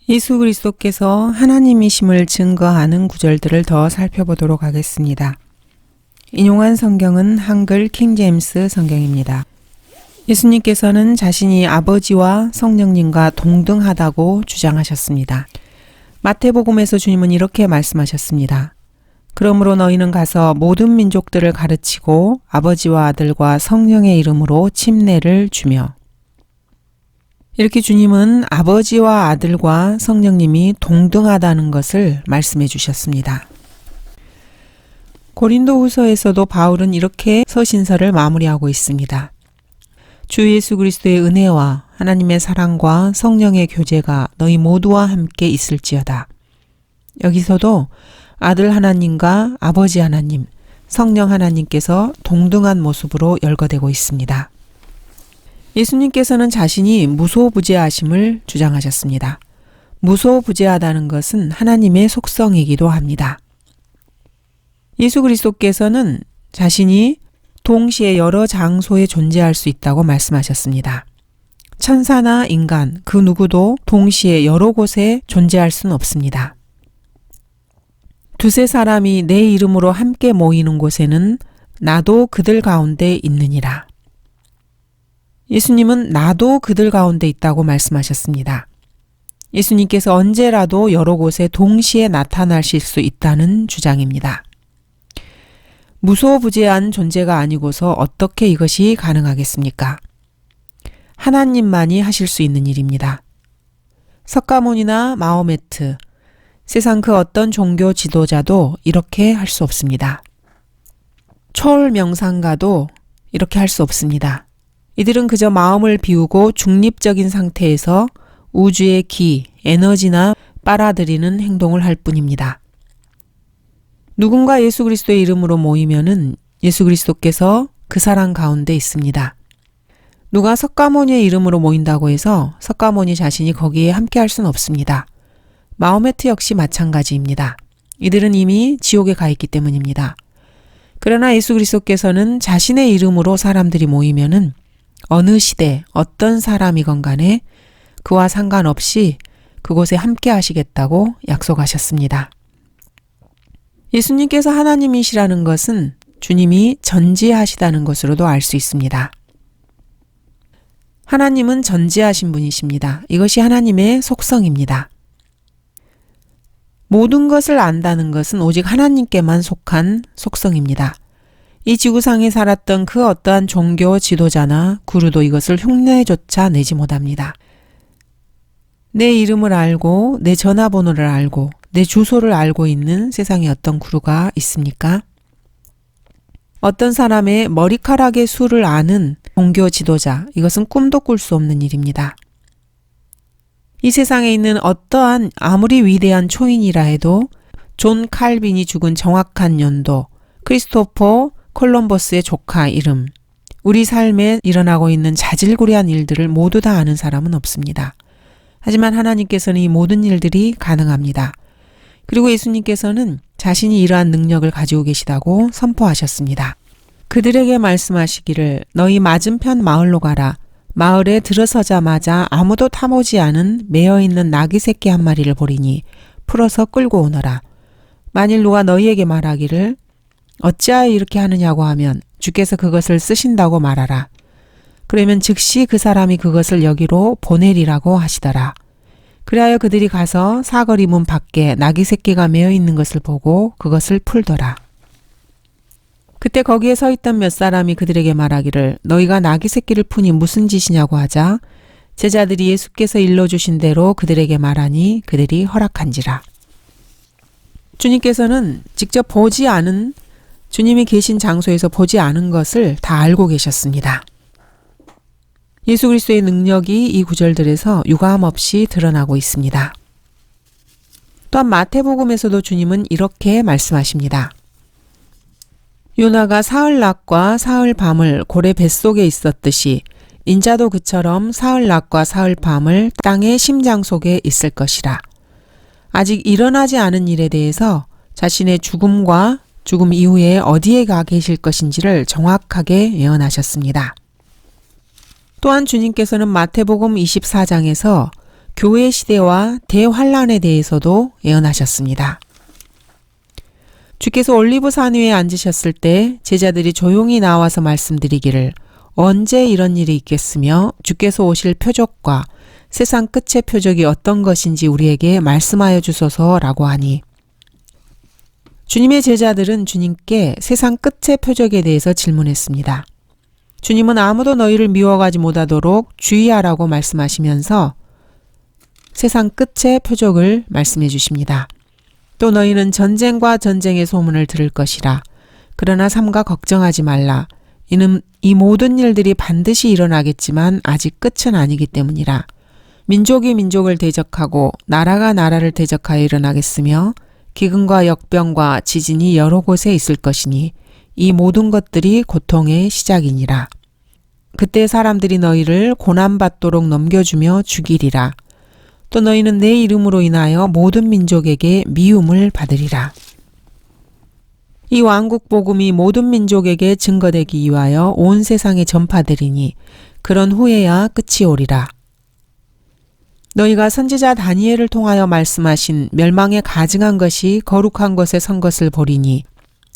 예수 그리스도께서 하나님이심을 증거하는 구절들을 더 살펴보도록 하겠습니다. 인용한 성경은 한글 킹제임스 성경입니다. 예수님께서는 자신이 아버지와 성령님과 동등하다고 주장하셨습니다. 마태복음에서 주님은 이렇게 말씀하셨습니다. 그러므로 너희는 가서 모든 민족들을 가르치고 아버지와 아들과 성령의 이름으로 침례를 주며, 이렇게 주님은 아버지와 아들과 성령님이 동등하다는 것을 말씀해 주셨습니다. 고린도후서에서도 바울은 이렇게 서신서를 마무리하고 있습니다. 주 예수 그리스도의 은혜와 하나님의 사랑과 성령의 교제가 너희 모두와 함께 있을지어다. 여기서도 아들 하나님과 아버지 하나님, 성령 하나님께서 동등한 모습으로 열거되고 있습니다. 예수님께서는 자신이 무소부재하심을 주장하셨습니다. 무소부재하다는 것은 하나님의 속성이기도 합니다. 예수 그리스도께서는 자신이 동시에 여러 장소에 존재할 수 있다고 말씀하셨습니다. 천사나 인간, 그 누구도 동시에 여러 곳에 존재할 수는 없습니다. 두세 사람이 내 이름으로 함께 모이는 곳에는 나도 그들 가운데 있느니라. 예수님은 나도 그들 가운데 있다고 말씀하셨습니다. 예수님께서 언제라도 여러 곳에 동시에 나타나실 수 있다는 주장입니다. 무소부재한 존재가 아니고서 어떻게 이것이 가능하겠습니까? 하나님만이 하실 수 있는 일입니다. 석가모니나 마호메트, 세상 그 어떤 종교 지도자도 이렇게 할 수 없습니다. 초월명상가도 이렇게 할 수 없습니다. 이들은 그저 마음을 비우고 중립적인 상태에서 우주의 기, 에너지나 빨아들이는 행동을 할 뿐입니다. 누군가 예수 그리스도의 이름으로 모이면은 예수 그리스도께서 그 사람 가운데 있습니다. 누가 석가모니의 이름으로 모인다고 해서 석가모니 자신이 거기에 함께 할 수는 없습니다. 마호메트 역시 마찬가지입니다. 이들은 이미 지옥에 가 있기 때문입니다. 그러나 예수 그리스도께서는 자신의 이름으로 사람들이 모이면은 어느 시대, 어떤 사람이건 간에 그와 상관없이 그곳에 함께 하시겠다고 약속하셨습니다. 예수님께서 하나님이시라는 것은 주님이 전지하시다는 것으로도 알 수 있습니다. 하나님은 전지하신 분이십니다. 이것이 하나님의 속성입니다. 모든 것을 안다는 것은 오직 하나님께만 속한 속성입니다. 이 지구상에 살았던 그 어떠한 종교 지도자나 구루도 이것을 흉내조차 내지 못합니다. 내 이름을 알고 내 전화번호를 알고 내 주소를 알고 있는 세상에 어떤 구루가 있습니까? 어떤 사람의 머리카락의 수를 아는 종교 지도자, 이것은 꿈도 꿀 수 없는 일입니다. 이 세상에 있는 어떠한 아무리 위대한 초인이라 해도 존 칼빈이 죽은 정확한 연도, 크리스토퍼 콜럼버스의 조카 이름, 우리 삶에 일어나고 있는 자질구레한 일들을 모두 다 아는 사람은 없습니다. 하지만 하나님께서는 이 모든 일들이 가능합니다. 그리고 예수님께서는 자신이 이러한 능력을 가지고 계시다고 선포하셨습니다. 그들에게 말씀하시기를 너희 맞은편 마을로 가라. 마을에 들어서자마자 아무도 타보지 않은 매어있는 나귀 새끼 한 마리를 보리니 풀어서 끌고 오너라. 만일 누가 너희에게 말하기를 어찌하여 이렇게 하느냐고 하면 주께서 그것을 쓰신다고 말하라. 그러면 즉시 그 사람이 그것을 여기로 보내리라고 하시더라. 그리하여 그들이 가서 사거리 문 밖에 나귀 새끼가 매어 있는 것을 보고 그것을 풀더라. 그때 거기에 서 있던 몇 사람이 그들에게 말하기를 너희가 나귀 새끼를 푸니 무슨 짓이냐고 하자 제자들이 예수께서 일러주신 대로 그들에게 말하니 그들이 허락한지라. 주님께서는 직접 보지 않은, 주님이 계신 장소에서 보지 않은 것을 다 알고 계셨습니다. 예수 그리스도의 능력이 이 구절들에서 유감없이 드러나고 있습니다. 또한 마태복음에서도 주님은 이렇게 말씀하십니다. 요나가 사흘낮과 사흘밤을 고래 뱃속에 있었듯이 인자도 그처럼 사흘낮과 사흘밤을 땅의 심장 속에 있을 것이라. 아직 일어나지 않은 일에 대해서 자신의 죽음과 죽음 이후에 어디에 가 계실 것인지를 정확하게 예언하셨습니다. 또한 주님께서는 마태복음 24장에서 교회 시대와 대환란에 대해서도 예언하셨습니다. 주께서 올리브산 위에 앉으셨을 때 제자들이 조용히 나와서 말씀드리기를 언제 이런 일이 있겠으며 주께서 오실 표적과 세상 끝의 표적이 어떤 것인지 우리에게 말씀하여 주소서라고 하니 주님의 제자들은 주님께 세상 끝의 표적에 대해서 질문했습니다. 주님은 아무도 너희를 미워하지 못하도록 주의하라고 말씀하시면서 세상 끝의 표적을 말씀해 주십니다. 또 너희는 전쟁과 전쟁의 소문을 들을 것이라. 그러나 삼가 걱정하지 말라. 이는 이 모든 일들이 반드시 일어나겠지만 아직 끝은 아니기 때문이라. 민족이 민족을 대적하고 나라가 나라를 대적하여 일어나겠으며 기근과 역병과 지진이 여러 곳에 있을 것이니 이 모든 것들이 고통의 시작이니라. 그때 사람들이 너희를 고난받도록 넘겨주며 죽이리라. 또 너희는 내 이름으로 인하여 모든 민족에게 미움을 받으리라. 이 왕국 복음이 모든 민족에게 증거되기 위하여 온 세상에 전파되리니 그런 후에야 끝이 오리라. 너희가 선지자 다니엘을 통하여 말씀하신 멸망에 가증한 것이 거룩한 것에 선 것을 보리니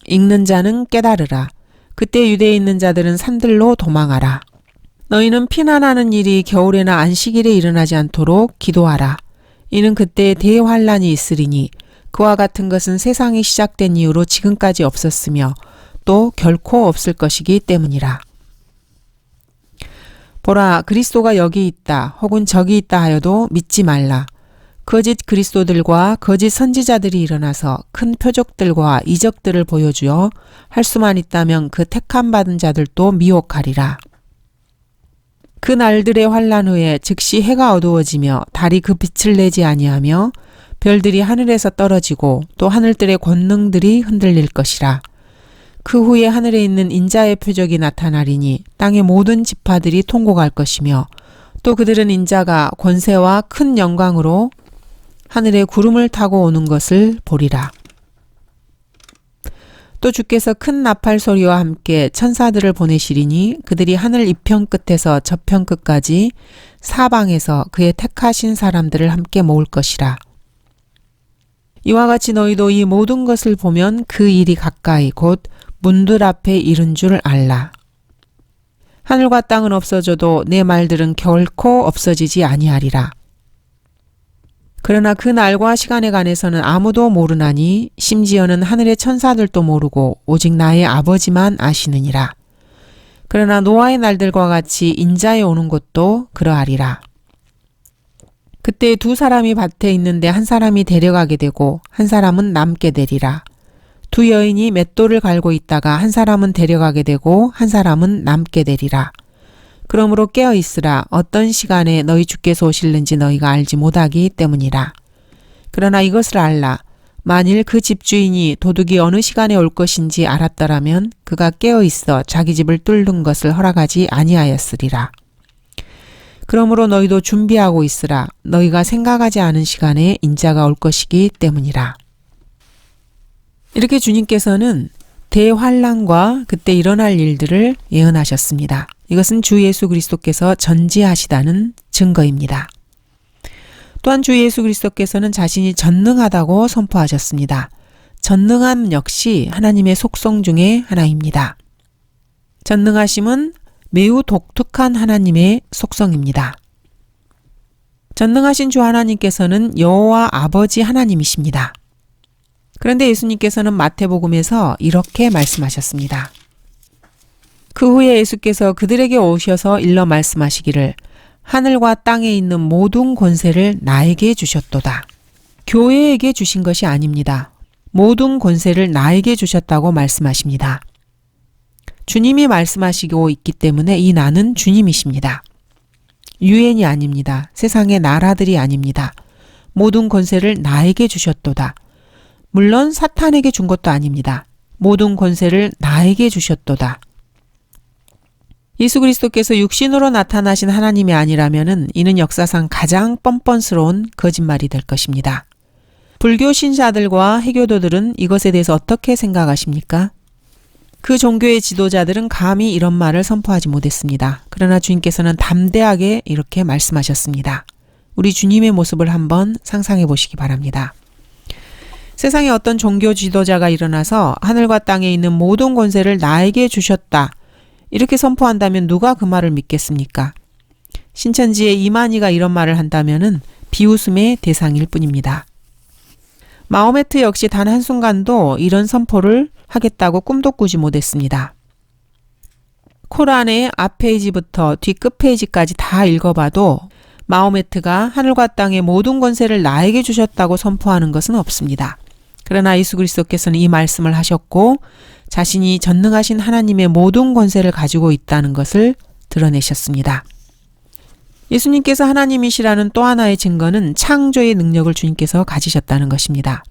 읽는 자는 깨달으라. 그때 유대에 있는 자들은 산들로 도망하라. 너희는 피난하는 일이 겨울에나 안식일에 일어나지 않도록 기도하라. 이는 그때 대환란이 있으리니 그와 같은 것은 세상이 시작된 이후로 지금까지 없었으며 또 결코 없을 것이기 때문이라. 보라, 그리스도가 여기 있다 혹은 저기 있다 하여도 믿지 말라. 거짓 그리스도들과 거짓 선지자들이 일어나서 큰 표적들과 이적들을 보여주어 할 수만 있다면 그 택함 받은 자들도 미혹하리라. 그 날들의 환란 후에 즉시 해가 어두워지며 달이 그 빛을 내지 아니하며 별들이 하늘에서 떨어지고 또 하늘들의 권능들이 흔들릴 것이라. 그 후에 하늘에 있는 인자의 표적이 나타나리니 땅의 모든 지파들이 통곡할 것이며 또 그들은 인자가 권세와 큰 영광으로 하늘에 구름을 타고 오는 것을 보리라. 또 주께서 큰 나팔 소리와 함께 천사들을 보내시리니 그들이 하늘 이편 끝에서 저편 끝까지 사방에서 그의 택하신 사람들을 함께 모을 것이라. 이와 같이 너희도 이 모든 것을 보면 그 일이 가까이 곧 문들 앞에 이른 줄 알라. 하늘과 땅은 없어져도 내 말들은 결코 없어지지 아니하리라. 그러나 그 날과 시간에 관해서는 아무도 모르나니 심지어는 하늘의 천사들도 모르고 오직 나의 아버지만 아시느니라. 그러나 노아의 날들과 같이 인자에 오는 것도 그러하리라. 그때 두 사람이 밭에 있는데 한 사람이 데려가게 되고 한 사람은 남게 되리라. 두 여인이 맷돌을 갈고 있다가 한 사람은 데려가게 되고 한 사람은 남게 되리라. 그러므로 깨어 있으라. 어떤 시간에 너희 주께서 오실는지 너희가 알지 못하기 때문이라. 그러나 이것을 알라. 만일 그 집주인이 도둑이 어느 시간에 올 것인지 알았더라면 그가 깨어 있어 자기 집을 뚫는 것을 허락하지 아니하였으리라. 그러므로 너희도 준비하고 있으라. 너희가 생각하지 않은 시간에 인자가 올 것이기 때문이라. 이렇게 주님께서는 대환란과 그때 일어날 일들을 예언하셨습니다. 이것은 주 예수 그리스도께서 전지하시다는 증거입니다. 또한 주 예수 그리스도께서는 자신이 전능하다고 선포하셨습니다. 전능함 역시 하나님의 속성 중에 하나입니다. 전능하심은 매우 독특한 하나님의 속성입니다. 전능하신 주 하나님께서는 여호와 아버지 하나님이십니다. 그런데 예수님께서는 마태복음에서 이렇게 말씀하셨습니다. 그 후에 예수께서 그들에게 오셔서 일러 말씀하시기를 하늘과 땅에 있는 모든 권세를 나에게 주셨도다. 교회에게 주신 것이 아닙니다. 모든 권세를 나에게 주셨다고 말씀하십니다. 주님이 말씀하시고 있기 때문에 이 나는 주님이십니다. 유엔이 아닙니다. 세상의 나라들이 아닙니다. 모든 권세를 나에게 주셨도다. 물론 사탄에게 준 것도 아닙니다. 모든 권세를 나에게 주셨도다. 예수 그리스도께서 육신으로 나타나신 하나님이 아니라면은 이는 역사상 가장 뻔뻔스러운 거짓말이 될 것입니다. 불교 신자들과 해교도들은 이것에 대해서 어떻게 생각하십니까? 그 종교의 지도자들은 감히 이런 말을 선포하지 못했습니다. 그러나 주님께서는 담대하게 이렇게 말씀하셨습니다. 우리 주님의 모습을 한번 상상해 보시기 바랍니다. 세상에 어떤 종교 지도자가 일어나서 하늘과 땅에 있는 모든 권세를 나에게 주셨다, 이렇게 선포한다면 누가 그 말을 믿겠습니까? 신천지의 이만희가 이런 말을 한다면은 비웃음의 대상일 뿐입니다. 마호메트 역시 단 한순간도 이런 선포를 하겠다고 꿈도 꾸지 못했습니다. 코란의 앞페이지부터 뒷끝페이지까지 다 읽어봐도 마호메트가 하늘과 땅의 모든 권세를 나에게 주셨다고 선포하는 것은 없습니다. 그러나 예수 그리스도께서는 이 말씀을 하셨고 자신이 전능하신 하나님의 모든 권세를 가지고 있다는 것을 드러내셨습니다. 예수님께서 하나님이시라는 또 하나의 증거는 창조의 능력을 주님께서 가지셨다는 것입니다.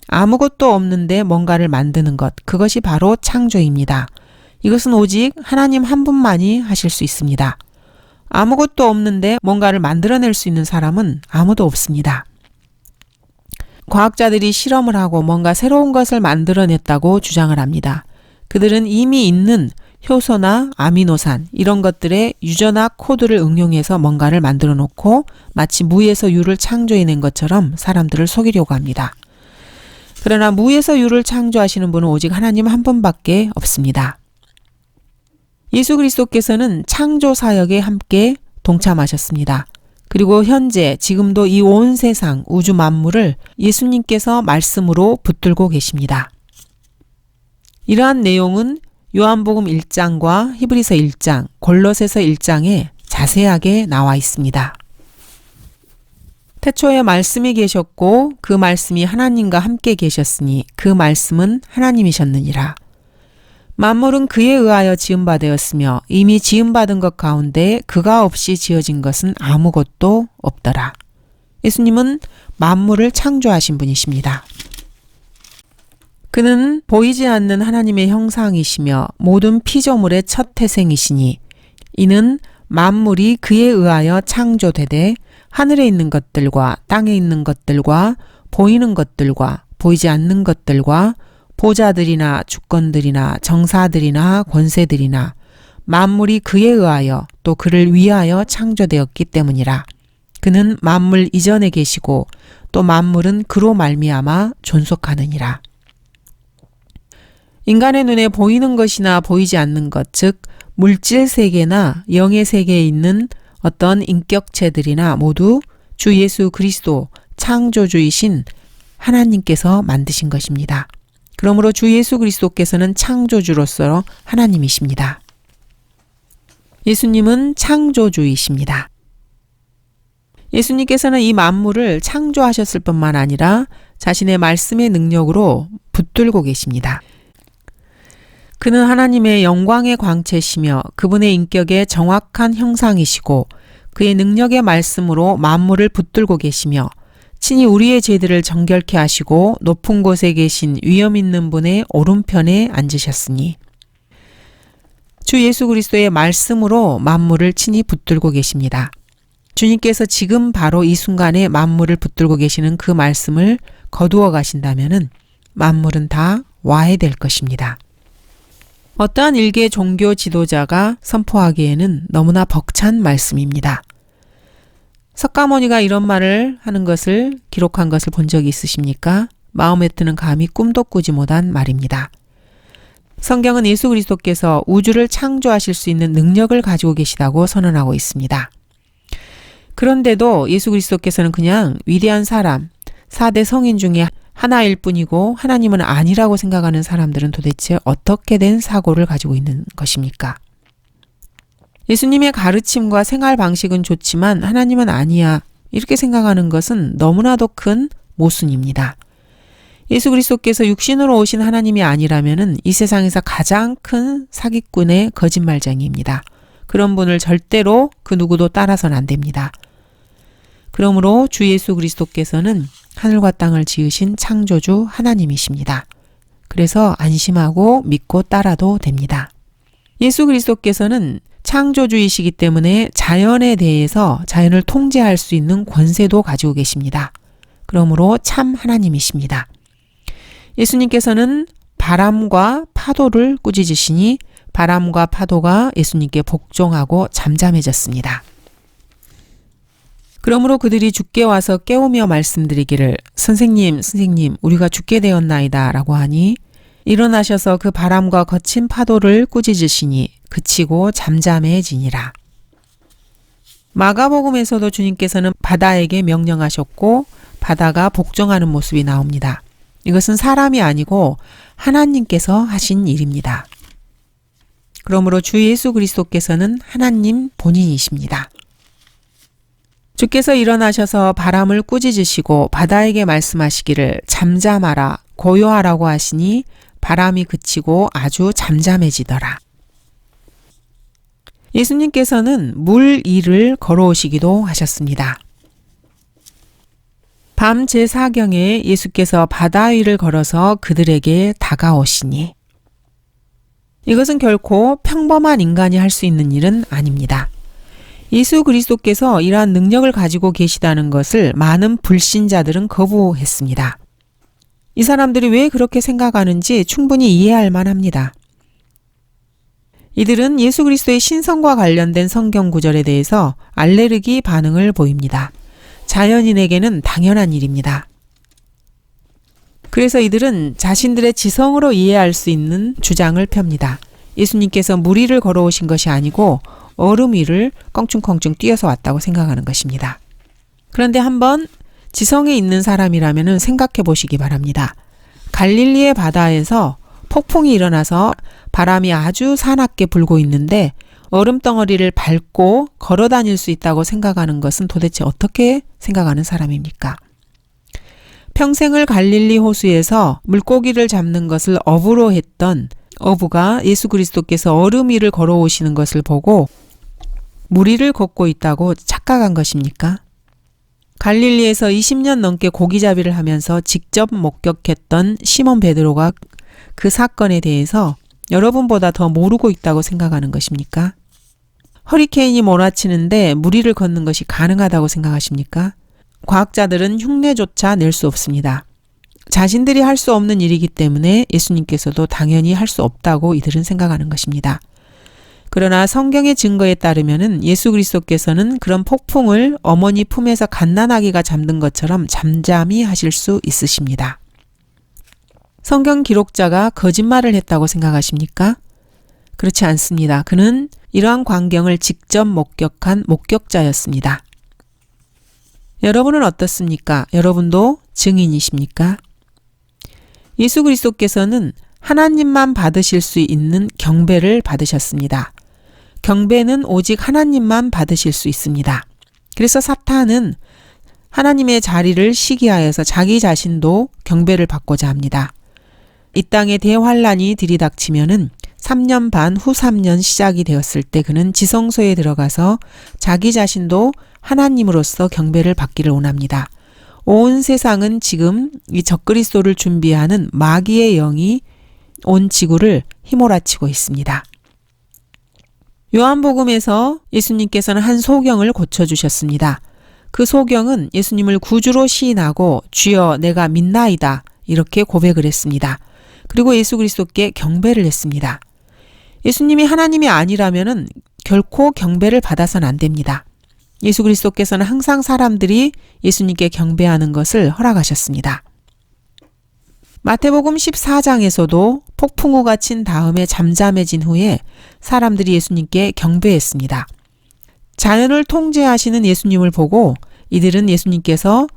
아무것도 없는데 뭔가를 만드는 것, 그것이 바로 창조입니다. 이것은 오직 하나님 한 분만이 하실 수 있습니다. 아무것도 없는데 뭔가를 만들어낼 수 있는 사람은 아무도 없습니다. 과학자들이 실험을 하고 뭔가 새로운 것을 만들어냈다고 주장을 합니다. 그들은 이미 있는 효소나 아미노산 이런 것들의 유전화 코드를 응용해서 뭔가를 만들어 놓고 마치 무에서 유를 창조해낸 것처럼 사람들을 속이려고 합니다. 그러나 무에서 유를 창조하시는 분은 오직 하나님 한 분밖에 없습니다. 예수 그리스도께서는 창조 사역에 함께 동참하셨습니다. 그리고 현재 지금도 이 온 세상 우주 만물을 예수님께서 말씀으로 붙들고 계십니다. 이러한 내용은 요한복음 1장과 히브리서 1장, 골로새서 1장에 자세하게 나와 있습니다. 태초에 말씀이 계셨고 그 말씀이 하나님과 함께 계셨으니 그 말씀은 하나님이셨느니라. 만물은 그에 의하여 지음받았으며 이미 지음받은 것 가운데 그가 없이 지어진 것은 아무것도 없더라. 예수님은 만물을 창조하신 분이십니다. 그는 보이지 않는 하나님의 형상이시며 모든 피조물의 첫 태생이시니 이는 만물이 그에 의하여 창조되되 하늘에 있는 것들과 땅에 있는 것들과 보이는 것들과 보이지 않는 것들과 보좌들이나 주권들이나 정사들이나 권세들이나 만물이 그에 의하여 또 그를 위하여 창조되었기 때문이라. 그는 만물 이전에 계시고 또 만물은 그로 말미암아 존속하느니라. 인간의 눈에 보이는 것이나 보이지 않는 것, 즉 물질 세계나 영의 세계에 있는 어떤 인격체들이나 모두 주 예수 그리스도 창조주이신 하나님께서 만드신 것입니다. 그러므로 주 예수 그리스도께서는 창조주로서 하나님이십니다. 예수님은 창조주이십니다. 예수님께서는 이 만물을 창조하셨을 뿐만 아니라 자신의 말씀의 능력으로 붙들고 계십니다. 그는 하나님의 영광의 광채시며 그분의 인격의 정확한 형상이시고 그의 능력의 말씀으로 만물을 붙들고 계시며 친히 우리의 죄들을 정결케 하시고 높은 곳에 계신 위엄 있는 분의 오른편에 앉으셨으니 주 예수 그리스도의 말씀으로 만물을 친히 붙들고 계십니다. 주님께서 지금 바로 이 순간에 만물을 붙들고 계시는 그 말씀을 거두어 가신다면은 만물은 다 와해될 것입니다. 어떠한 일개 종교 지도자가 선포하기에는 너무나 벅찬 말씀입니다. 석가모니가 이런 말을 하는 것을 기록한 것을 본 적이 있으십니까? 마호메트는 감히 꿈도 꾸지 못한 말입니다. 성경은 예수 그리스도께서 우주를 창조하실 수 있는 능력을 가지고 계시다고 선언하고 있습니다. 그런데도 예수 그리스도께서는 그냥 위대한 사람, 4대 성인 중에 하나일 뿐이고 하나님은 아니라고 생각하는 사람들은 도대체 어떻게 된 사고를 가지고 있는 것입니까? 예수님의 가르침과 생활 방식은 좋지만 하나님은 아니야, 이렇게 생각하는 것은 너무나도 큰 모순입니다. 예수 그리스도께서 육신으로 오신 하나님이 아니라면은 이 세상에서 가장 큰 사기꾼의 거짓말쟁이입니다. 그런 분을 절대로 그 누구도 따라서는 안 됩니다. 그러므로 주 예수 그리스도께서는 하늘과 땅을 지으신 창조주 하나님이십니다. 그래서 안심하고 믿고 따라도 됩니다. 예수 그리스도께서는 창조주이시기 때문에 자연에 대해서 자연을 통제할 수 있는 권세도 가지고 계십니다. 그러므로 참 하나님이십니다. 예수님께서는 바람과 파도를 꾸짖으시니 바람과 파도가 예수님께 복종하고 잠잠해졌습니다. 그러므로 그들이 주께 와서 깨우며 말씀드리기를 선생님, 선생님, 우리가 죽게 되었나이다 라고 하니 일어나셔서 그 바람과 거친 파도를 꾸짖으시니 그치고 잠잠해지니라. 마가복음에서도 주님께서는 바다에게 명령하셨고 바다가 복종하는 모습이 나옵니다. 이것은 사람이 아니고 하나님께서 하신 일입니다. 그러므로 주 예수 그리스도께서는 하나님 본인이십니다. 주께서 일어나셔서 바람을 꾸짖으시고 바다에게 말씀하시기를 잠잠하라, 고요하라고 하시니 바람이 그치고 아주 잠잠해지더라. 예수님께서는 물 위를 걸어오시기도 하셨습니다. 밤 제4경에 예수께서 바다 위를 걸어서 그들에게 다가오시니 이것은 결코 평범한 인간이 할 수 있는 일은 아닙니다. 예수 그리스도께서 이러한 능력을 가지고 계시다는 것을 많은 불신자들은 거부했습니다. 이 사람들이 왜 그렇게 생각하는지 충분히 이해할 만합니다. 이들은 예수 그리스도의 신성과 관련된 성경 구절에 대해서 알레르기 반응을 보입니다. 자연인에게는 당연한 일입니다. 그래서 이들은 자신들의 지성으로 이해할 수 있는 주장을 펴니다. 예수님께서 물 위를 걸어오신 것이 아니고 얼음 위를 껑충껑충 뛰어서 왔다고 생각하는 것입니다. 그런데 한번 지성에 있는 사람이라면 생각해 보시기 바랍니다. 갈릴리의 바다에서 폭풍이 일어나서 바람이 아주 사납게 불고 있는데 얼음덩어리를 밟고 걸어 다닐 수 있다고 생각하는 것은 도대체 어떻게 생각하는 사람입니까? 평생을 갈릴리 호수에서 물고기를 잡는 것을 업으로 했던 어부가 예수 그리스도께서 얼음 위를 걸어오시는 것을 보고 물 위를 걷고 있다고 착각한 것입니까? 갈릴리에서 20년 넘게 고기잡이를 하면서 직접 목격했던 시몬 베드로가 그 사건에 대해서 여러분보다 더 모르고 있다고 생각하는 것입니까? 허리케인이 몰아치는데 물 위를 걷는 것이 가능하다고 생각하십니까? 과학자들은 흉내조차 낼 수 없습니다. 자신들이 할 수 없는 일이기 때문에 예수님께서도 당연히 할 수 없다고 이들은 생각하는 것입니다. 그러나 성경의 증거에 따르면 예수 그리스도께서는 그런 폭풍을 어머니 품에서 갓난아기가 잠든 것처럼 잠잠히 하실 수 있으십니다. 성경 기록자가 거짓말을 했다고 생각하십니까? 그렇지 않습니다. 그는 이러한 광경을 직접 목격한 목격자였습니다. 여러분은 어떻습니까? 여러분도 증인이십니까? 예수 그리스도께서는 하나님만 받으실 수 있는 경배를 받으셨습니다. 경배는 오직 하나님만 받으실 수 있습니다. 그래서 사탄은 하나님의 자리를 시기하여서 자기 자신도 경배를 받고자 합니다. 이 땅에 대환란이 들이닥치면은 3년 반 후 3년 시작이 되었을 때 그는 지성소에 들어가서 자기 자신도 하나님으로서 경배를 받기를 원합니다. 온 세상은 지금 이 적그리스도를 준비하는 마귀의 영이 온 지구를 휘몰아치고 있습니다. 요한복음에서 예수님께서는 한 소경을 고쳐주셨습니다. 그 소경은 예수님을 구주로 시인하고 주여 내가 믿나이다 이렇게 고백을 했습니다. 그리고 예수 그리스도께 경배를 했습니다. 예수님이 하나님이 아니라면 결코 경배를 받아서는 안 됩니다. 예수 그리스도께서는 항상 사람들이 예수님께 경배하는 것을 허락하셨습니다. 마태복음 14장에서도 폭풍우가 친 다음에 잠잠해진 후에 사람들이 예수님께 경배했습니다. 자연을 통제하시는 예수님을 보고 이들은 예수님께서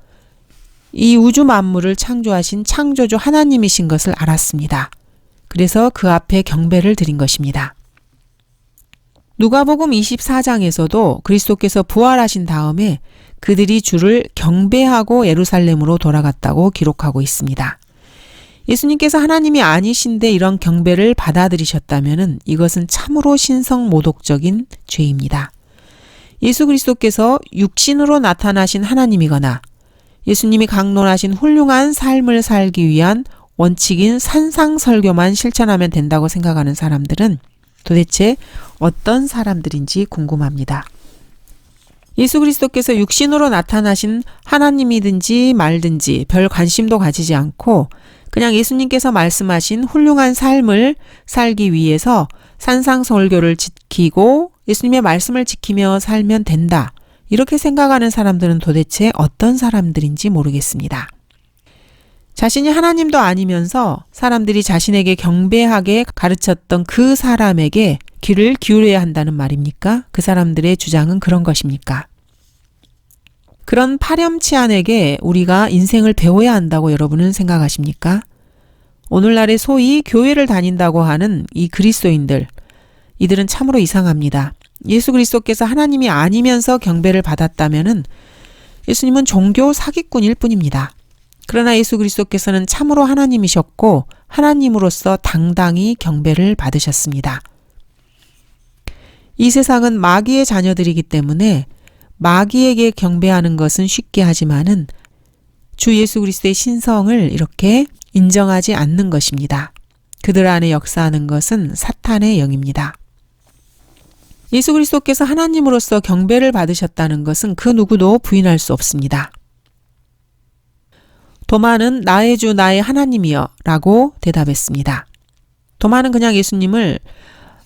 이 우주 만물을 창조하신 창조주 하나님이신 것을 알았습니다. 그래서 그 앞에 경배를 드린 것입니다. 누가복음 24장에서도 그리스도께서 부활하신 다음에 그들이 주를 경배하고 예루살렘으로 돌아갔다고 기록하고 있습니다. 예수님께서 하나님이 아니신데 이런 경배를 받아들이셨다면 이것은 참으로 신성모독적인 죄입니다. 예수 그리스도께서 육신으로 나타나신 하나님이거나 예수님이 강론하신 훌륭한 삶을 살기 위한 원칙인 산상설교만 실천하면 된다고 생각하는 사람들은 도대체 어떤 사람들인지 궁금합니다. 예수 그리스도께서 육신으로 나타나신 하나님이든지 말든지 별 관심도 가지지 않고 그냥 예수님께서 말씀하신 훌륭한 삶을 살기 위해서 산상설교를 지키고 예수님의 말씀을 지키며 살면 된다. 이렇게 생각하는 사람들은 도대체 어떤 사람들인지 모르겠습니다. 자신이 하나님도 아니면서 사람들이 자신에게 경배하게 가르쳤던 그 사람에게 귀를 기울여야 한다는 말입니까? 그 사람들의 주장은 그런 것입니까? 그런 파렴치한에게 우리가 인생을 배워야 한다고 여러분은 생각하십니까? 오늘날에 소위 교회를 다닌다고 하는 이 그리스도인들, 이들은 참으로 이상합니다. 예수 그리스도께서 하나님이 아니면서 경배를 받았다면은 예수님은 종교 사기꾼일 뿐입니다. 그러나 예수 그리스도께서는 참으로 하나님이셨고 하나님으로서 당당히 경배를 받으셨습니다. 이 세상은 마귀의 자녀들이기 때문에 마귀에게 경배하는 것은 쉽게 하지만은 주 예수 그리스도의 신성을 이렇게 인정하지 않는 것입니다. 그들 안에 역사하는 것은 사탄의 영입니다. 예수 그리스도께서 하나님으로서 경배를 받으셨다는 것은 그 누구도 부인할 수 없습니다. 도마는 나의 주 나의 하나님이여 라고 대답했습니다. 도마는 그냥 예수님을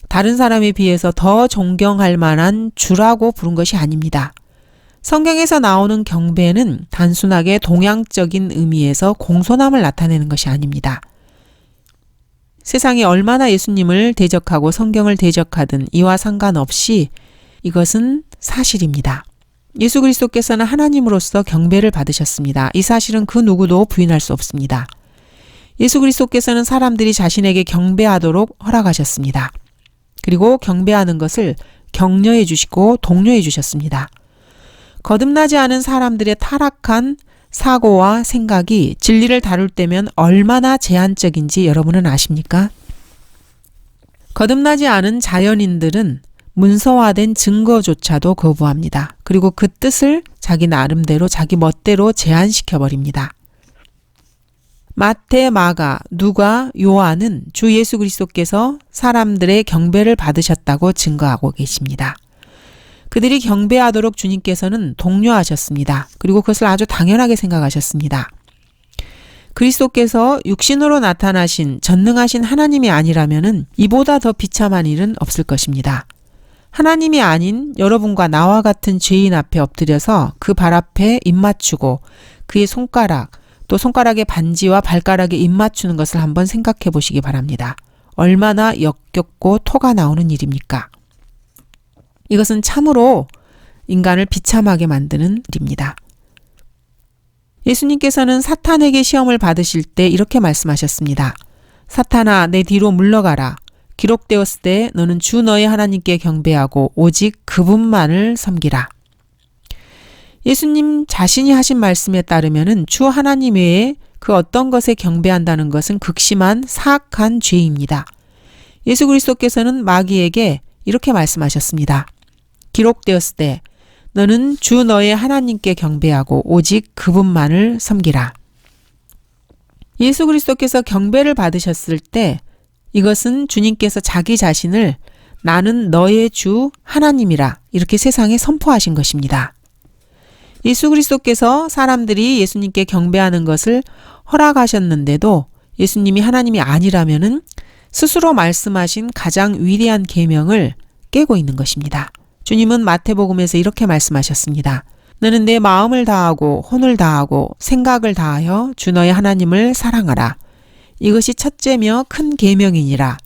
다른 사람에 비해서 더 존경할 만한 주라고 부른 것이 아닙니다. 성경에서 나오는 경배는 단순하게 동양적인 의미에서 공손함을 나타내는 것이 아닙니다. 세상이 얼마나 예수님을 대적하고 성경을 대적하든 이와 상관없이 이것은 사실입니다. 예수 그리스도께서는 하나님으로서 경배를 받으셨습니다. 이 사실은 그 누구도 부인할 수 없습니다. 예수 그리스도께서는 사람들이 자신에게 경배하도록 허락하셨습니다. 그리고 경배하는 것을 격려해 주시고 독려해 주셨습니다. 거듭나지 않은 사람들의 타락한 사고와 생각이 진리를 다룰 때면 얼마나 제한적인지 여러분은 아십니까? 거듭나지 않은 자연인들은 문서화된 증거조차도 거부합니다. 그리고 그 뜻을 자기 나름대로 자기 멋대로 제한시켜버립니다. 마태, 마가, 누가, 요한은 주 예수 그리스도께서 사람들의 경배를 받으셨다고 증거하고 계십니다. 그들이 경배하도록 주님께서는 독려하셨습니다. 그리고 그것을 아주 당연하게 생각하셨습니다. 그리스도께서 육신으로 나타나신 전능하신 하나님이 아니라면은 이보다 더 비참한 일은 없을 것입니다. 하나님이 아닌 여러분과 나와 같은 죄인 앞에 엎드려서 그 발 앞에 입 맞추고 그의 손가락, 또 손가락의 반지와 발가락에 입 맞추는 것을 한번 생각해 보시기 바랍니다. 얼마나 역겹고 토가 나오는 일입니까? 이것은 참으로 인간을 비참하게 만드는 일입니다. 예수님께서는 사탄에게 시험을 받으실 때 이렇게 말씀하셨습니다. 사탄아, 내 뒤로 물러가라. 기록되었을 때 너는 주 너의 하나님께 경배하고 오직 그분만을 섬기라. 예수님 자신이 하신 말씀에 따르면은 주 하나님 외에 그 어떤 것에 경배한다는 것은 극심한 사악한 죄입니다. 예수 그리스도께서는 마귀에게 이렇게 말씀하셨습니다. 기록되었을 때 너는 주 너의 하나님께 경배하고 오직 그분만을 섬기라. 예수 그리스도께서 경배를 받으셨을 때 이것은 주님께서 자기 자신을 나는 너의 주 하나님이라 이렇게 세상에 선포하신 것입니다. 예수 그리스도께서 사람들이 예수님께 경배하는 것을 허락하셨는데도 예수님이 하나님이 아니라면은 스스로 말씀하신 가장 위대한 계명을 깨고 있는 것입니다. 주님은 마태복음에서 이렇게 말씀하셨습니다. 너는 내 마음을 다하고 혼을 다하고 생각을 다하여 주 너의 하나님을 사랑하라. 이것이 첫째며 큰 계명이니라.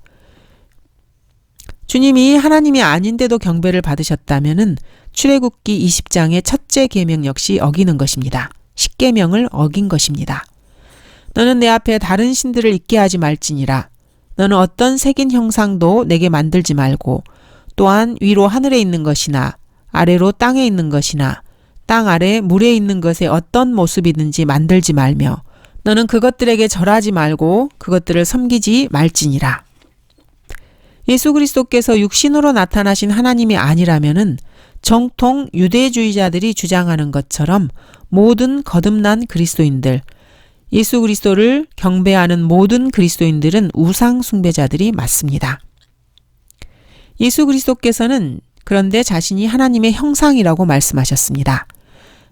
주님이 하나님이 아닌데도 경배를 받으셨다면은 출애굽기 20장의 첫째 계명 역시 어기는 것입니다. 십계명을 어긴 것입니다. 너는 내 앞에 다른 신들을 있게 하지 말지니라. 너는 어떤 색인 형상도 내게 만들지 말고 또한 위로 하늘에 있는 것이나 아래로 땅에 있는 것이나 땅 아래 물에 있는 것의 어떤 모습이든지 만들지 말며 너는 그것들에게 절하지 말고 그것들을 섬기지 말지니라. 예수 그리스도께서 육신으로 나타나신 하나님이 아니라면은 정통 유대주의자들이 주장하는 것처럼 모든 거듭난 그리스도인들, 예수 그리스도를 경배하는 모든 그리스도인들은 우상 숭배자들이 맞습니다. 예수 그리스도께서는 그런데 자신이 하나님의 형상이라고 말씀하셨습니다.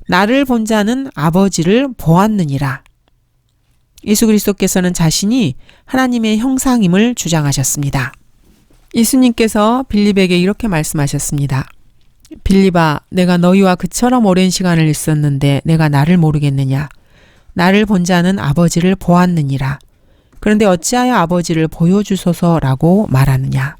나를 본 자는 아버지를 보았느니라. 예수 그리스도께서는 자신이 하나님의 형상임을 주장하셨습니다. 예수님께서 빌립에게 이렇게 말씀하셨습니다. 빌립아, 내가 너희와 그처럼 오랜 시간을 있었는데 내가 나를 모르겠느냐? 나를 본 자는 아버지를 보았느니라. 그런데 어찌하여 아버지를 보여주소서라고 말하느냐?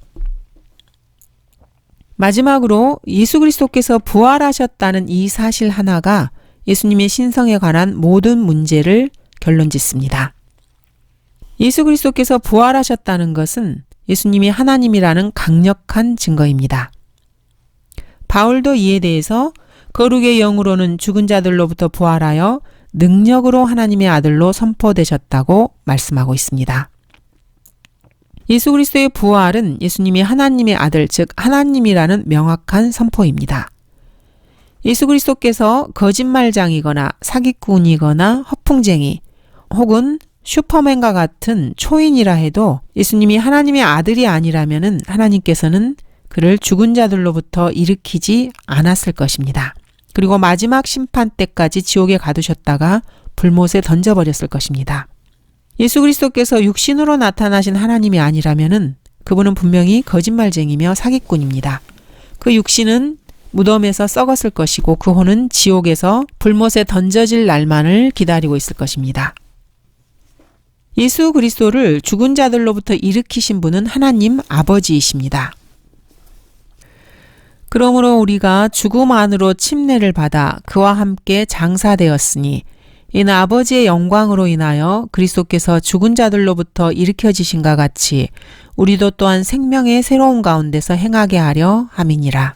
마지막으로 예수 그리스도께서 부활하셨다는 이 사실 하나가 예수님의 신성에 관한 모든 문제를 결론짓습니다. 예수 그리스도께서 부활하셨다는 것은 예수님이 하나님이라는 강력한 증거입니다. 바울도 이에 대해서 거룩의 영으로는 죽은 자들로부터 부활하여 능력으로 하나님의 아들로 선포되셨다고 말씀하고 있습니다. 예수 그리스도의 부활은 예수님이 하나님의 아들, 즉 하나님이라는 명확한 선포입니다. 예수 그리스도께서 거짓말장이거나 사기꾼이거나 허풍쟁이 혹은 슈퍼맨과 같은 초인이라 해도 예수님이 하나님의 아들이 아니라면 하나님께서는 그를 죽은 자들로부터 일으키지 않았을 것입니다. 그리고 마지막 심판 때까지 지옥에 가두셨다가 불못에 던져버렸을 것입니다. 예수 그리스도께서 육신으로 나타나신 하나님이 아니라면 그분은 분명히 거짓말쟁이며 사기꾼입니다. 그 육신은 무덤에서 썩었을 것이고 그 혼은 지옥에서 불못에 던져질 날만을 기다리고 있을 것입니다. 예수 그리스도를 죽은 자들로부터 일으키신 분은 하나님 아버지이십니다. 그러므로 우리가 죽음 안으로 침례를 받아 그와 함께 장사되었으니 이는 아버지의 영광으로 인하여 그리스도께서 죽은 자들로부터 일으켜지신과 같이 우리도 또한 생명의 새로운 가운데서 행하게 하려 함이니라.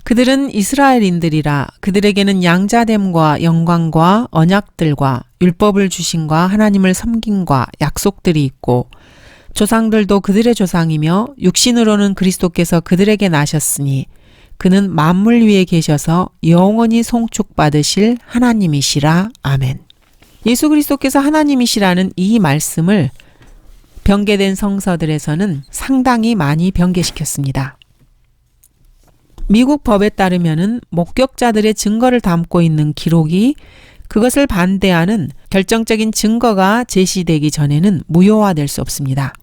그들은 이스라엘인들이라. 그들에게는 양자됨과 영광과 언약들과 율법을 주신과 하나님을 섬김과 약속들이 있고 조상들도 그들의 조상이며 육신으로는 그리스도께서 그들에게 나셨으니 그는 만물 위에 계셔서 영원히 송축받으실 하나님이시라. 아멘. 예수 그리스도께서 하나님이시라는 이 말씀을 변개된 성서들에서는 상당히 많이 변개시켰습니다. 미국 법에 따르면은 목격자들의 증거를 담고 있는 기록이 그것을 반대하는 결정적인 증거가 제시되기 전에는 무효화될 수 없습니다.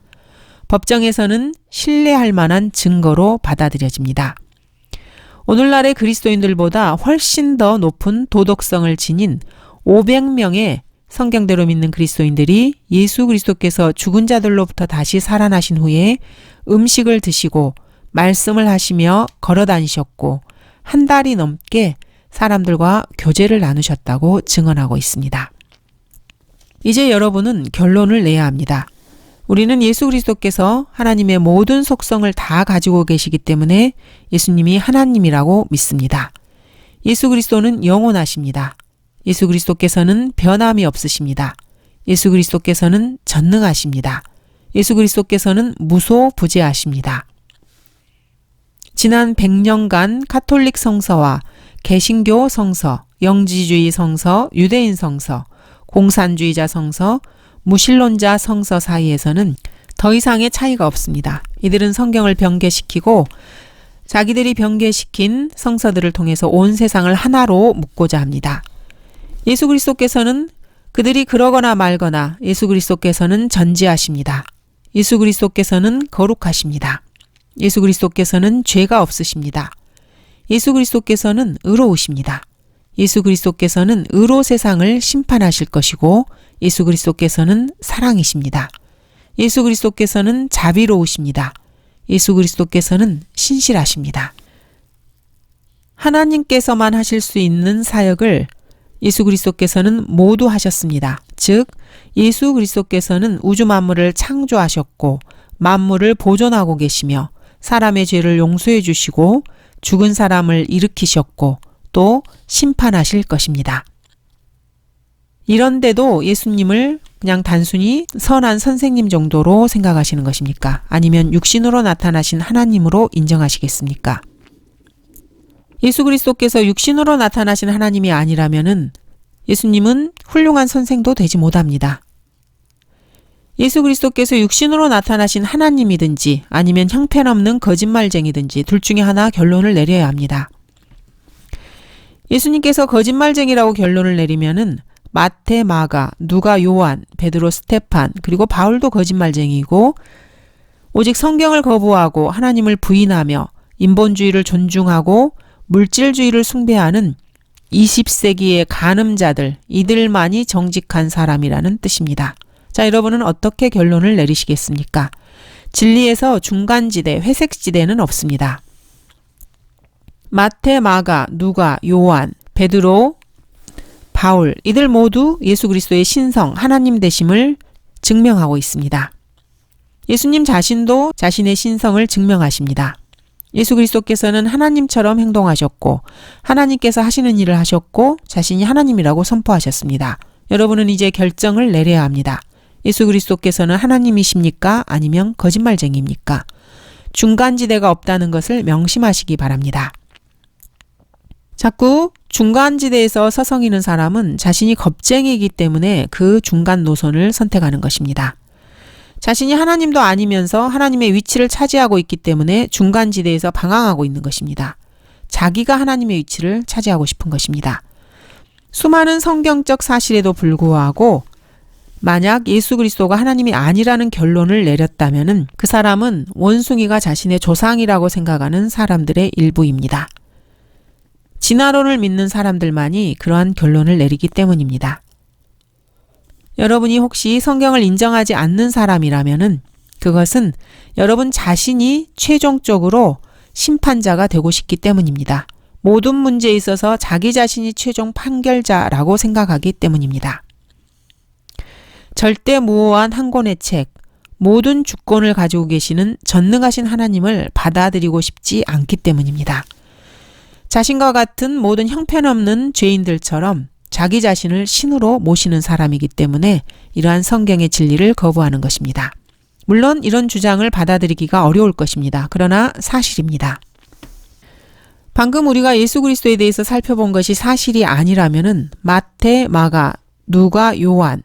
법정에서는 신뢰할 만한 증거로 받아들여집니다. 오늘날의 그리스도인들보다 훨씬 더 높은 도덕성을 지닌 500명의 성경대로 믿는 그리스도인들이 예수 그리스도께서 죽은 자들로부터 다시 살아나신 후에 음식을 드시고 말씀을 하시며 걸어 다니셨고 한 달이 넘게 사람들과 교제를 나누셨다고 증언하고 있습니다. 이제 여러분은 결론을 내야 합니다. 우리는 예수 그리스도께서 하나님의 모든 속성을 다 가지고 계시기 때문에 예수님이 하나님이라고 믿습니다. 예수 그리스도는 영원하십니다. 예수 그리스도께서는 변함이 없으십니다. 예수 그리스도께서는 전능하십니다. 예수 그리스도께서는 무소부재하십니다. 지난 100년간 카톨릭 성서와 개신교 성서, 영지주의 성서, 유대인 성서, 공산주의자 성서, 무신론자 성서 사이에서는 더 이상의 차이가 없습니다. 이들은 성경을 변개시키고 자기들이 변개시킨 성서들을 통해서 온 세상을 하나로 묶고자 합니다. 예수 그리스도께서는 그들이 그러거나 말거나 예수 그리스도께서는 전지하십니다. 예수 그리스도께서는 거룩하십니다. 예수 그리스도께서는 죄가 없으십니다. 예수 그리스도께서는 의로우십니다. 예수 그리스도께서는 의로 세상을 심판하실 것이고 예수 그리스도께서는 사랑이십니다. 예수 그리스도께서는 자비로우십니다. 예수 그리스도께서는 신실하십니다. 하나님께서만 하실 수 있는 사역을 예수 그리스도께서는 모두 하셨습니다. 즉 예수 그리스도께서는 우주 만물을 창조하셨고 만물을 보존하고 계시며 사람의 죄를 용서해 주시고 죽은 사람을 일으키셨고 또 심판하실 것입니다. 이런데도 예수님을 그냥 단순히 선한 선생님 정도로 생각하시는 것입니까? 아니면 육신으로 나타나신 하나님으로 인정하시겠습니까? 예수 그리스도께서 육신으로 나타나신 하나님이 아니라면은 예수님은 훌륭한 선생도 되지 못합니다. 예수 그리스도께서 육신으로 나타나신 하나님이든지 아니면 형편없는 거짓말쟁이든지 둘 중에 하나 결론을 내려야 합니다. 예수님께서 거짓말쟁이라고 결론을 내리면은 마태, 마가, 누가, 요한, 베드로, 스테판 그리고 바울도 거짓말쟁이고 오직 성경을 거부하고 하나님을 부인하며 인본주의를 존중하고 물질주의를 숭배하는 20세기의 간음자들, 이들만이 정직한 사람이라는 뜻입니다. 자, 여러분은 어떻게 결론을 내리시겠습니까? 진리에서 중간지대, 회색지대는 없습니다. 마태, 마가, 누가, 요한, 베드로, 바울, 이들 모두 예수 그리스도의 신성, 하나님 되심을 증명하고 있습니다. 예수님 자신도 자신의 신성을 증명하십니다. 예수 그리스도께서는 하나님처럼 행동하셨고 하나님께서 하시는 일을 하셨고 자신이 하나님이라고 선포하셨습니다. 여러분은 이제 결정을 내려야 합니다. 예수 그리스도께서는 하나님이십니까? 아니면 거짓말쟁이입니까? 중간지대가 없다는 것을 명심하시기 바랍니다. 자꾸 중간지대에서 서성이는 사람은 자신이 겁쟁이이기 때문에 그 중간 노선을 선택하는 것입니다. 자신이 하나님도 아니면서 하나님의 위치를 차지하고 있기 때문에 중간지대에서 방황하고 있는 것입니다. 자기가 하나님의 위치를 차지하고 싶은 것입니다. 수많은 성경적 사실에도 불구하고 만약 예수 그리스도가 하나님이 아니라는 결론을 내렸다면 그 사람은 원숭이가 자신의 조상이라고 생각하는 사람들의 일부입니다. 진화론을 믿는 사람들만이 그러한 결론을 내리기 때문입니다. 여러분이 혹시 성경을 인정하지 않는 사람이라면 그것은 여러분 자신이 최종적으로 심판자가 되고 싶기 때문입니다. 모든 문제에 있어서 자기 자신이 최종 판결자라고 생각하기 때문입니다. 절대무오한 한 권의 책, 모든 주권을 가지고 계시는 전능하신 하나님을 받아들이고 싶지 않기 때문입니다. 자신과 같은 모든 형편없는 죄인들처럼 자기 자신을 신으로 모시는 사람이기 때문에 이러한 성경의 진리를 거부하는 것입니다. 물론 이런 주장을 받아들이기가 어려울 것입니다. 그러나 사실입니다. 방금 우리가 예수 그리스도에 대해서 살펴본 것이 사실이 아니라면은 마태, 마가, 누가, 요한,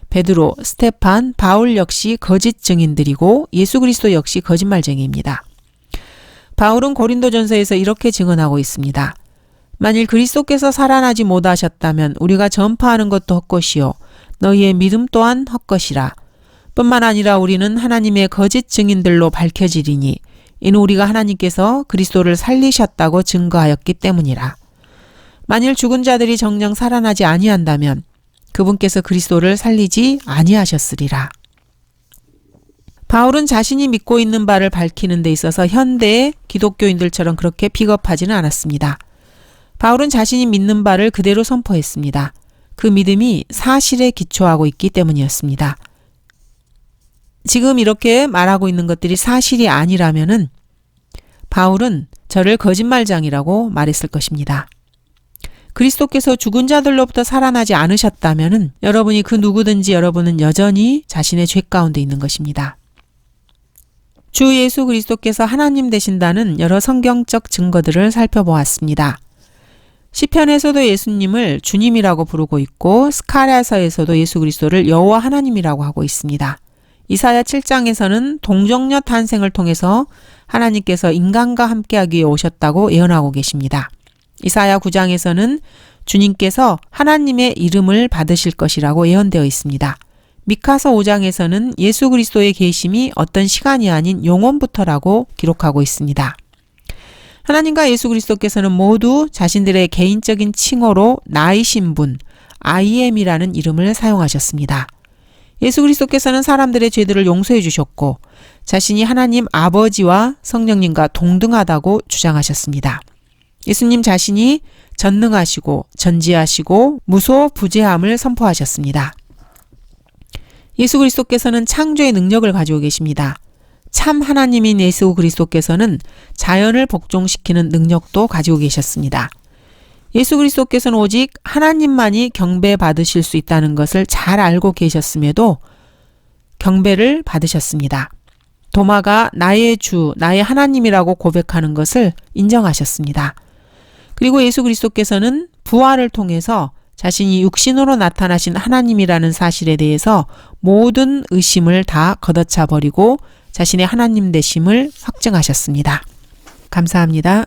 베드로, 스테판, 바울 역시 거짓 증인들이고 예수 그리스도 역시 거짓말쟁이입니다. 바울은 고린도전서에서 이렇게 증언하고 있습니다. 만일 그리스도께서 살아나지 못하셨다면 우리가 전파하는 것도 헛것이요 너희의 믿음 또한 헛것이라. 뿐만 아니라 우리는 하나님의 거짓 증인들로 밝혀지리니 이는 우리가 하나님께서 그리스도를 살리셨다고 증거하였기 때문이라. 만일 죽은 자들이 정녕 살아나지 아니한다면 그분께서 그리스도를 살리지 아니하셨으리라. 바울은 자신이 믿고 있는 바를 밝히는 데 있어서 현대의 기독교인들처럼 그렇게 비겁하지는 않았습니다. 바울은 자신이 믿는 바를 그대로 선포했습니다. 그 믿음이 사실에 기초하고 있기 때문이었습니다. 지금 이렇게 말하고 있는 것들이 사실이 아니라면은 바울은 저를 거짓말장이라고 말했을 것입니다. 그리스도께서 죽은 자들로부터 살아나지 않으셨다면은 여러분이 그 누구든지 여러분은 여전히 자신의 죄 가운데 있는 것입니다. 주 예수 그리스도께서 하나님 되신다는 여러 성경적 증거들을 살펴보았습니다. 시편에서도 예수님을 주님이라고 부르고 있고 스가랴서에서도 예수 그리스도를 여호와 하나님이라고 하고 있습니다. 이사야 7장에서는 동정녀 탄생을 통해서 하나님께서 인간과 함께하기 위해 오셨다고 예언하고 계십니다. 이사야 9장에서는 주님께서 하나님의 이름을 받으실 것이라고 예언되어 있습니다. 미카서 5장에서는 예수 그리스도의 계심이 어떤 시간이 아닌 영원부터라고 기록하고 있습니다. 하나님과 예수 그리스도께서는 모두 자신들의 개인적인 칭호로 나이신 분, I am이라는 이름을 사용하셨습니다. 예수 그리스도께서는 사람들의 죄들을 용서해 주셨고 자신이 하나님 아버지와 성령님과 동등하다고 주장하셨습니다. 예수님 자신이 전능하시고 전지하시고 무소부재함을 선포하셨습니다. 예수 그리스도께서는 창조의 능력을 가지고 계십니다. 참 하나님인 예수 그리스도께서는 자연을 복종시키는 능력도 가지고 계셨습니다. 예수 그리스도께서는 오직 하나님만이 경배받으실 수 있다는 것을 잘 알고 계셨음에도 경배를 받으셨습니다. 도마가 나의 주, 나의 하나님이라고 고백하는 것을 인정하셨습니다. 그리고 예수 그리스도께서는 부활을 통해서 자신이 육신으로 나타나신 하나님이라는 사실에 대해서 모든 의심을 다 걷어차 버리고 자신의 하나님 되심을 확증하셨습니다. 감사합니다.